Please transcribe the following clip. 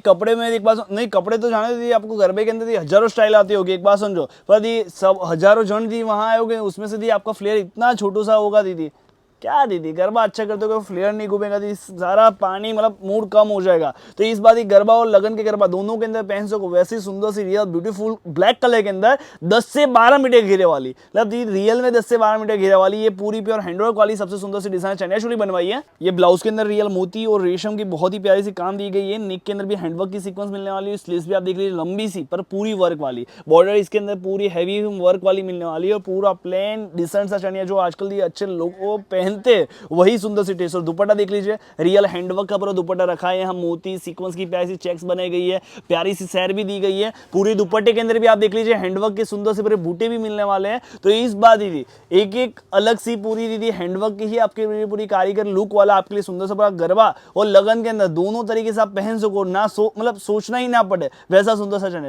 कपड़े में एक बात नहीं, कपड़े तो जाने दीजिए, आपको गरबे के अंदर दी हजारों स्टाइल आती होगी, एक बात समझो, पर दी सब हजारों जन दी वहां आए होगे, उसमें से दी आपका फ्लेयर इतना छोटू सा होगा दीदी। क्या दीदी, गरबा अच्छा करते हो, फ्लेयर नहीं घूमेगा दीदी, सारा पानी मतलब मूड कम हो जाएगा। तो इस बार गरबा और लगन के गरबा दोनों के अंदर पहन सको वैसी सुंदर सी रियल ब्यूटीफुल ब्लैक कलर के अंदर 10 से 12 मीटर घेरे वाली, मतलब दीदी रियल में 10 से 12 मीटर घेरे वाली, ये पूरी प्योर हैंडवर्क वाली सबसे सुंदर सी डिजाइन चनिया चोली बनवाई है। ये ब्लाउज के अंदर रियल मोती और रेशम की बहुत ही प्यारी सी काम दी गई है। नेक के अंदर भी हैंडवर्क की सीक्वेंस मिलने वाली है। स्लीव्स भी आप देख लीजिए लंबी सी पर पूरी वर्क वाली, बॉर्डर इसके अंदर पूरी हैवी वर्क वाली मिलने वाली है, और पूरा प्लेन डिसेंट सा चनिया जो आजकल ये अच्छे लोग वो पहनते हैं वही सुंदर सी टेस्ट। और दुपट्टा देख लीजिए, रियल हैंडवर्क का पूरा दुपट्टा रखा है, यहाँ मोती सीक्वेंस की प्यारी सी चेक्स बनाई गई है, प्यारी सी सैर भी दी गई है। पूरी दुपट्टे के अंदर भी आप देख लीजिए हैंडवर्क के सुंदर से पूरे बूटे भी मिलने वाले हैं। तो इस बार दीदी एक एक अलग सी पूरी दीदी हैंडवर्क की ही आपके पूरी कारीगर लुक वाला आपके लिए सुंदर सा पूरा गरबा और लगन के अंदर दोनों तरीके से आप पहन सको, ना मतलब सोचना ही ना पड़े, वैसा सुंदर सा चैनल।